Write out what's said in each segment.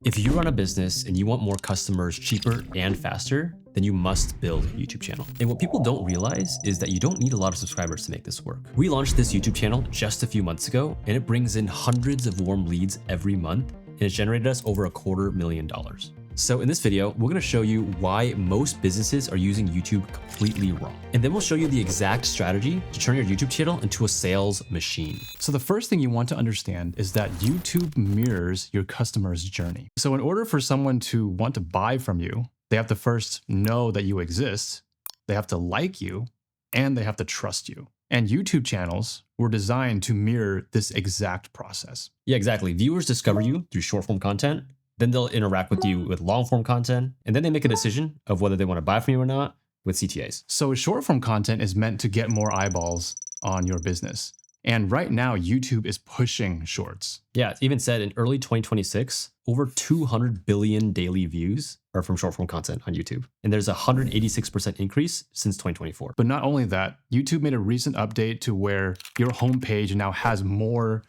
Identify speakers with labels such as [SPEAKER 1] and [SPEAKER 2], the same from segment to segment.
[SPEAKER 1] If you run a business and you want more customers cheaper and faster, then you must build a YouTube channel. And what people don't realize is that you don't need a lot of subscribers to make this work. We launched this YouTube channel just a few months ago, and it brings in hundreds of warm leads every month, and it's generated us over $250,000. So in this video, we're gonna show you why most businesses are using YouTube completely wrong. And then we'll show you the exact strategy to turn your YouTube channel into a sales machine.
[SPEAKER 2] So the first thing you want to understand is that YouTube mirrors your customer's journey. So in order for someone to want to buy from you, they have to first know that you exist, they have to like you, and they have to trust you. And YouTube channels were designed to mirror this exact process.
[SPEAKER 1] Yeah, exactly. Viewers discover you through short form content, then they'll interact with you with long form content, and then they make a decision of whether they want to buy from you or not with CTAs.
[SPEAKER 2] So short form content is meant to get more eyeballs on your business. And right now, YouTube is pushing shorts.
[SPEAKER 1] Yeah, it's even said in early 2026, over 200 billion daily views are from short form content on YouTube. And there's a 186% increase since 2024.
[SPEAKER 2] But not only that, YouTube made a recent update to where your homepage now has more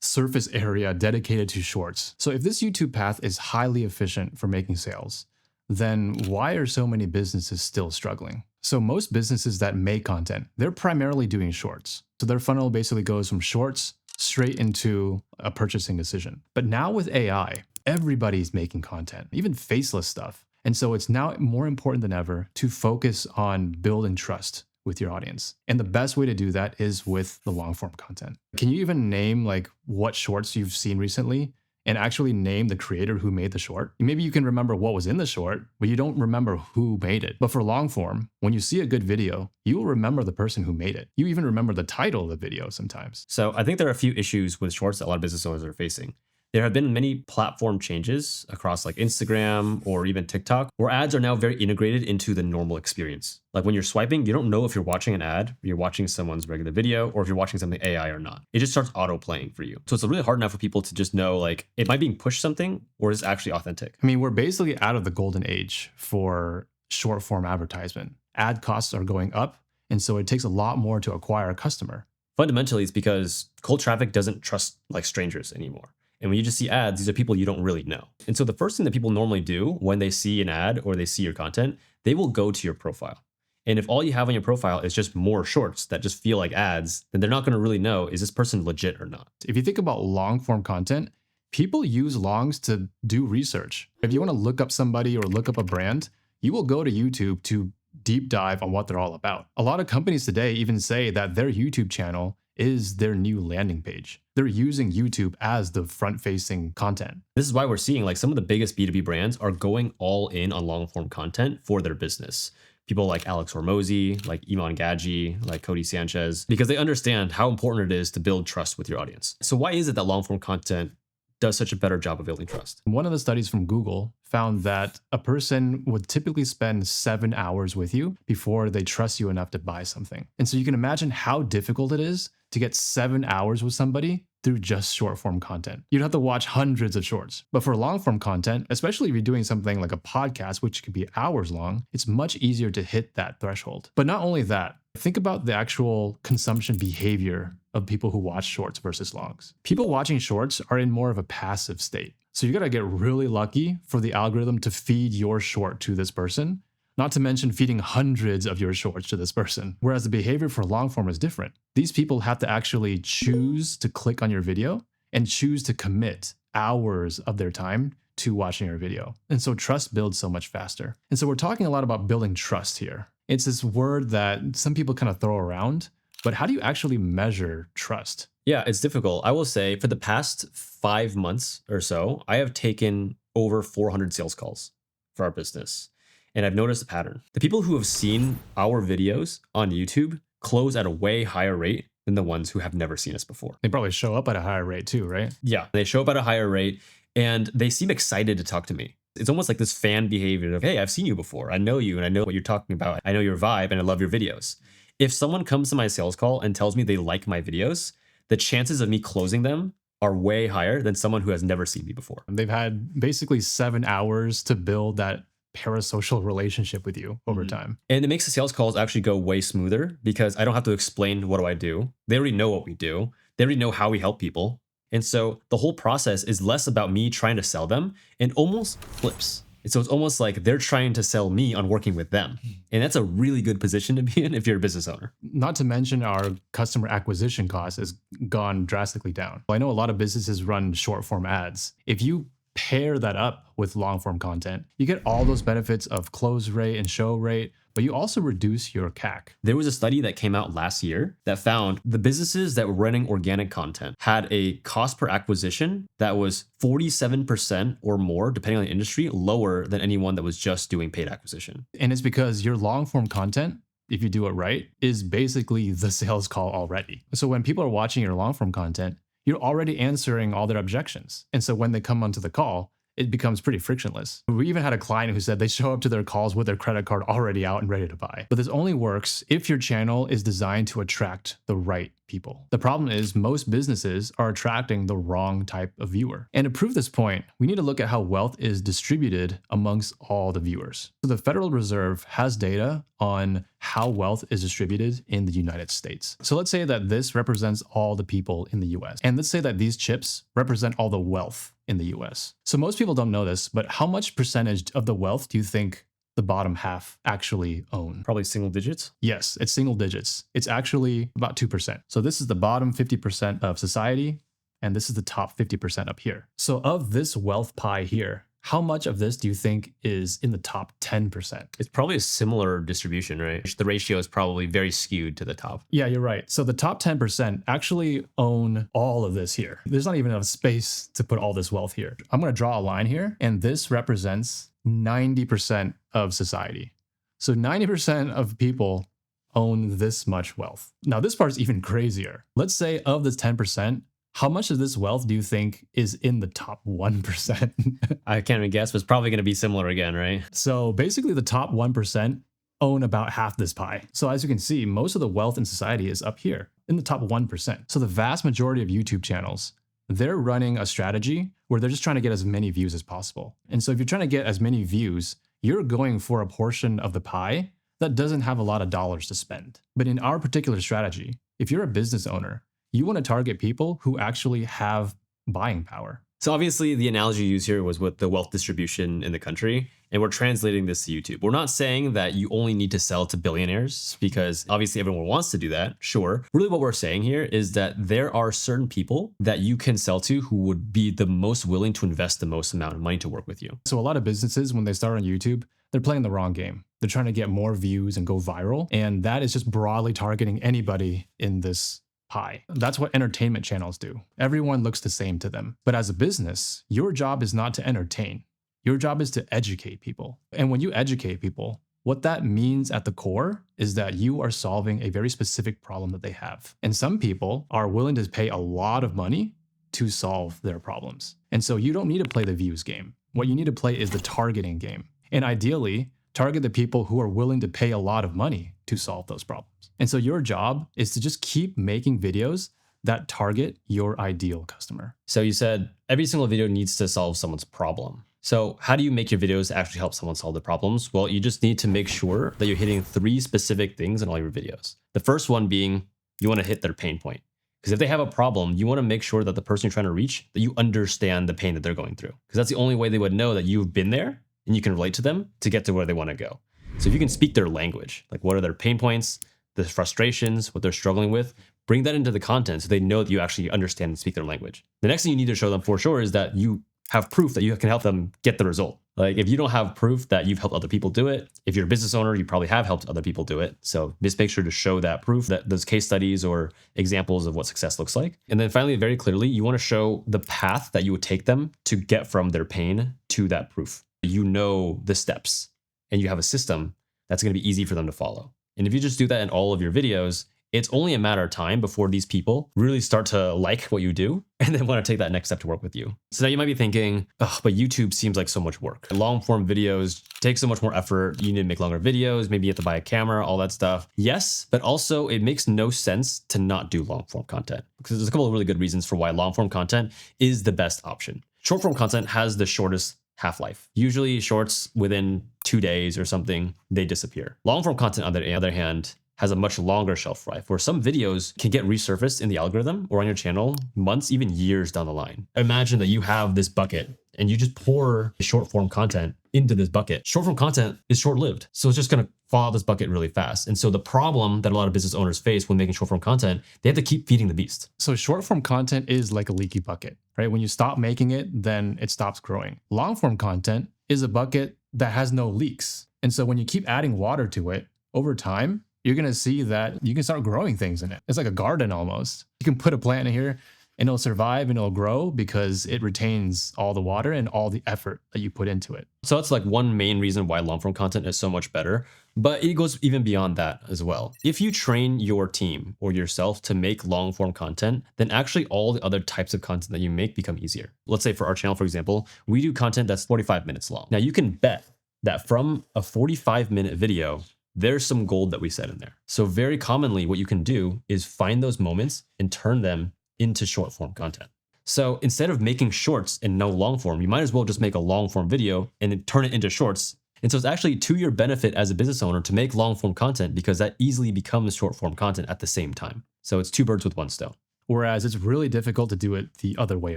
[SPEAKER 2] surface area dedicated to shorts. So if this YouTube path is highly efficient for making sales, then why are so many businesses still struggling? So most businesses that make content, they're primarily doing shorts. So their funnel basically goes from shorts straight into a purchasing decision. But now with AI, everybody's making content, even faceless stuff. And so it's now more important than ever to focus on building trust with your audience. And the best way to do that is with the long form content. Can you even name like what shorts you've seen recently and actually name the creator who made the short? Maybe you can remember what was in the short, but you don't remember who made it. But for long form, when you see a good video, you will remember the person who made it. You even remember the title of the video sometimes.
[SPEAKER 1] So I think there are a few issues with shorts that a lot of business owners are facing. There have been many platform changes across like Instagram or even TikTok, where ads are now very integrated into the normal experience. Like when you're swiping, you don't know if you're watching an ad, you're watching someone's regular video, or if you're watching something AI or not. It just starts auto playing for you. So it's really hard now for people to just know like, am I being pushed something or is it actually authentic?
[SPEAKER 2] I mean, we're basically out of the golden age for short form advertisement. Ad costs are going up, and so it takes a lot more to acquire a customer.
[SPEAKER 1] Fundamentally, it's because cold traffic doesn't trust like strangers anymore. And when you just see ads, these are people you don't really know. And so the first thing that people normally do when they see an ad or they see your content, they will go to your profile. And if all you have on your profile is just more shorts that just feel like ads, then they're not going to really know, is this person legit or not?
[SPEAKER 2] If you think about long form content, people use longs to do research. If you want to look up somebody or look up a brand, you will go to YouTube to deep dive on what they're all about. A lot of companies today even say that their YouTube channel is their new landing page. They're using YouTube as the front-facing content.
[SPEAKER 1] This is why we're seeing like some of the biggest B2B brands are going all in on long form content for their business. People like Alex Hormozy, like Iman Gadji, like Cody Sanchez, because they understand how important it is to build trust with your audience. So why is it that long form content does such a better job of building trust?
[SPEAKER 2] One of the studies from Google found that a person would typically spend 7 hours with you before they trust you enough to buy something. And so you can imagine how difficult it is to get 7 hours with somebody through just short form content. You'd have to watch hundreds of shorts. But for long form content, especially if you're doing something like a podcast, which could be hours long, it's much easier to hit that threshold. But not only that, think about the actual consumption behavior of people who watch shorts versus longs. People watching shorts are in more of a passive state. So you gotta get really lucky for the algorithm to feed your short to this person, not to mention feeding hundreds of your shorts to this person. Whereas the behavior for long form is different. These people have to actually choose to click on your video and choose to commit hours of their time to watching your video. And so trust builds so much faster. And so we're talking a lot about building trust here. It's this word that some people kind of throw around, but how do you actually measure trust?
[SPEAKER 1] Yeah, it's difficult. I will say for the past 5 months or so, I have taken over 400 sales calls for our business. And I've noticed a pattern. The people who have seen our videos on YouTube close at a way higher rate than the ones who have never seen us before.
[SPEAKER 2] They probably show up at a higher rate too, right?
[SPEAKER 1] Yeah, they show up at a higher rate and they seem excited to talk to me. It's almost like this fan behavior of, hey, I've seen you before. I know you and I know what you're talking about. I know your vibe and I love your videos. If someone comes to my sales call and tells me they like my videos, the chances of me closing them are way higher than someone who has never seen me before.
[SPEAKER 2] They've had basically 7 hours to build that parasocial relationship with you over time.
[SPEAKER 1] And it makes the sales calls actually go way smoother because I don't have to explain what do I do. They already know what we do. They already know how we help people. And so the whole process is less about me trying to sell them and almost flips. And so it's almost like they're trying to sell me on working with them. And that's a really good position to be in if you're a business owner.
[SPEAKER 2] Not to mention our customer acquisition cost has gone drastically down. I know a lot of businesses run short form ads. If you pair that up with long form content, you get all those benefits of close rate and show rate, but you also reduce your CAC.
[SPEAKER 1] There was a study that came out last year that found the businesses that were running organic content had a cost per acquisition that was 47% or more, depending on the industry, lower than anyone that was just doing paid acquisition.
[SPEAKER 2] And it's because your long form content, if you do it right, is basically the sales call already. So when people are watching your long form content, you're already answering all their objections. And so when they come onto the call, it becomes pretty frictionless. We even had a client who said they show up to their calls with their credit card already out and ready to buy. But this only works if your channel is designed to attract the right people. The problem is most businesses are attracting the wrong type of viewer. And to prove this point, we need to look at how wealth is distributed amongst all the viewers. So the Federal Reserve has data on how wealth is distributed in the United States. So let's say that this represents all the people in the US. And let's say that these chips represent all the wealth in the US. So most people don't know this, but how much percentage of the wealth do you think the bottom half actually own?
[SPEAKER 1] Probably single digits.
[SPEAKER 2] Yes, it's single digits. It's actually about 2%. So this is the bottom 50% of society, and this is the top 50% up here. So of this wealth pie here, how much of this do you think is in the top 10%?
[SPEAKER 1] It's probably a similar distribution, right? The ratio is probably very skewed to the top.
[SPEAKER 2] Yeah, you're right. So the top 10% actually own all of this here. There's not even enough space to put all this wealth here. I'm going to draw a line here, and this represents 90% of society. So 90% of people own this much wealth. Now, this part's even crazier. Let's say of this 10%, how much of this wealth do you think is in the top 1%?
[SPEAKER 1] I can't even guess, but it's probably going to be similar again, right?
[SPEAKER 2] So basically the top 1% own about half this pie. So as you can see, most of the wealth in society is up here in the top 1%. So the vast majority of YouTube channels, they're running a strategy where they're just trying to get as many views as possible. And so if you're trying to get as many views, you're going for a portion of the pie that doesn't have a lot of dollars to spend. But in our particular strategy, if you're a business owner, you want to target people who actually have buying power.
[SPEAKER 1] So obviously the analogy used here was with the wealth distribution in the country, and we're translating this to YouTube. We're not saying that you only need to sell to billionaires because obviously everyone wants to do that, sure. Really what we're saying here is that there are certain people that you can sell to who would be the most willing to invest the most amount of money to work with you.
[SPEAKER 2] So a lot of businesses, when they start on YouTube, they're playing the wrong game. They're trying to get more views and go viral, and that is just broadly targeting anybody in this pie. That's what entertainment channels do. Everyone looks the same to them. But as a business, your job is not to entertain. Your job is to educate people. And when you educate people, what that means at the core is that you are solving a very specific problem that they have. And some people are willing to pay a lot of money to solve their problems. And so you don't need to play the views game. What you need to play is the targeting game. And ideally, target the people who are willing to pay a lot of money to solve those problems. And so your job is to just keep making videos that target your ideal customer.
[SPEAKER 1] So you said every single video needs to solve someone's problem. So how do you make your videos actually help someone solve their problems? Well, you just need to make sure that you're hitting 3 specific things in all your videos. The first one being you want to hit their pain point. Because if they have a problem, you want to make sure that the person you're trying to reach, that you understand the pain that they're going through. Because that's the only way they would know that you've been there and you can relate to them to get to where they want to go. So if you can speak their language, like what are their pain points, the frustrations, what they're struggling with, bring that into the content so they know that you actually understand and speak their language. The next thing you need to show them for sure is that you have proof that you can help them get the result. Like if you don't have proof that you've helped other people do it, if you're a business owner, you probably have helped other people do it. So just make sure to show that proof, that those case studies or examples of what success looks like. And then finally, very clearly, you want to show the path that you would take them to get from their pain to that proof. You know the steps and you have a system that's going to be easy for them to follow. And if you just do that in all of your videos, it's only a matter of time before these people really start to like what you do and then want to take that next step to work with you. So now you might be thinking, oh, but YouTube seems like so much work. Long form videos take so much more effort. You need to make longer videos. Maybe you have to buy a camera, all that stuff. Yes, but also it makes no sense to not do long form content because there's a couple of really good reasons for why long form content is the best option. Short form content has the shortest half-life. Usually shorts within 2 days or something, they disappear. Long form content on the other hand has a much longer shelf life, where some videos can get resurfaced in the algorithm or on your channel months, even years down the line. Imagine that you have this bucket and you just pour short form content into this bucket. Short form content is short lived. So it's just going to fall out this bucket really fast. And so the problem that a lot of business owners face when making short form content, they have to keep feeding the beast.
[SPEAKER 2] So short form content is like a leaky bucket, right? When you stop making it, then it stops growing. Long form content is a bucket that has no leaks. And so when you keep adding water to it over time, you're going to see that you can start growing things in it. It's like a garden almost. You can put a plant in here and it'll survive and it'll grow because it retains all the water and all the effort that you put into it.
[SPEAKER 1] So that's like one main reason why long form content is so much better, but it goes even beyond that as well. If you train your team or yourself to make long form content, then actually all the other types of content that you make become easier. Let's say for our channel, for example, we do content that's 45 minutes long. Now you can bet that from a 45-minute video, there's some gold that we set in there. So very commonly what you can do is find those moments and turn them into short form content. So instead of making shorts and no long form, you might as well just make a long form video and then turn it into shorts. And so it's actually to your benefit as a business owner to make long form content because that easily becomes short form content at the same time. So it's 2 birds with 1 stone.
[SPEAKER 2] Whereas it's really difficult to do it the other way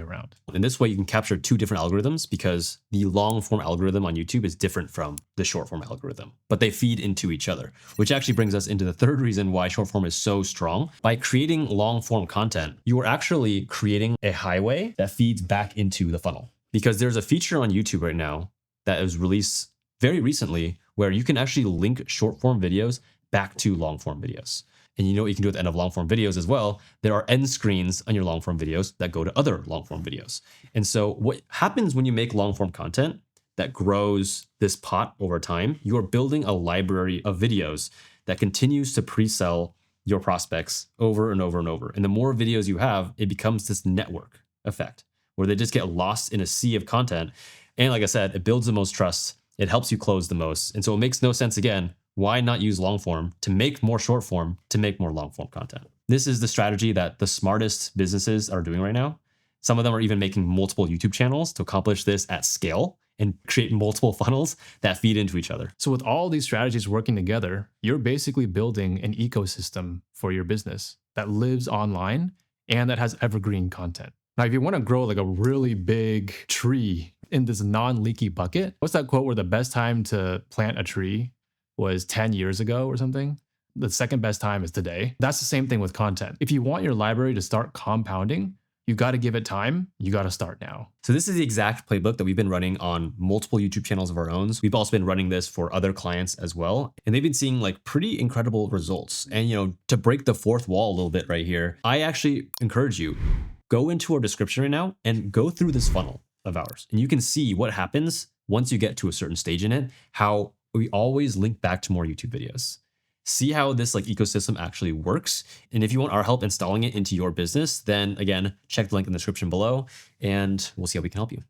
[SPEAKER 2] around.
[SPEAKER 1] In this way, you can capture 2 different algorithms because the long form algorithm on YouTube is different from the short form algorithm, but they feed into each other, which actually brings us into the third reason why short form is so strong. By creating long form content, you are actually creating a highway that feeds back into the funnel, because there's a feature on YouTube right now that was released very recently where you can actually link short form videos back to long form videos. And you know what you can do at the end of long form videos as well? There are end screens on your long form videos that go to other long form videos. And so what happens when you make long form content that grows this pot over time, you are building a library of videos that continues to pre-sell your prospects over and over and over. And the more videos you have, it becomes this network effect where they just get lost in a sea of content. And like I said, it builds the most trust. It helps you close the most. And so it makes no sense, again, why not use long form to make more short form to make more long form content? This is the strategy that the smartest businesses are doing right now. Some of them are even making multiple YouTube channels to accomplish this at scale and create multiple funnels that feed into each other.
[SPEAKER 2] So with all these strategies working together, you're basically building an ecosystem for your business that lives online and that has evergreen content. Now, if you want to grow like a really big tree in this non-leaky bucket, what's that quote where the best time to plant a tree was 10 years ago or something? The second best time is today. That's the same thing with content. If you want your library to start compounding, you got to give it time. You got to start now.
[SPEAKER 1] So this is the exact playbook that we've been running on multiple YouTube channels of our own. We've also been running this for other clients as well. And they've been seeing like pretty incredible results. And to break the fourth wall a little bit right here, I actually encourage you, go into our description right now and go through this funnel of ours. And you can see what happens once you get to a certain stage in it, how we always link back to more YouTube videos. See how this like ecosystem actually works. And if you want our help installing it into your business, then again, check the link in the description below and we'll see how we can help you.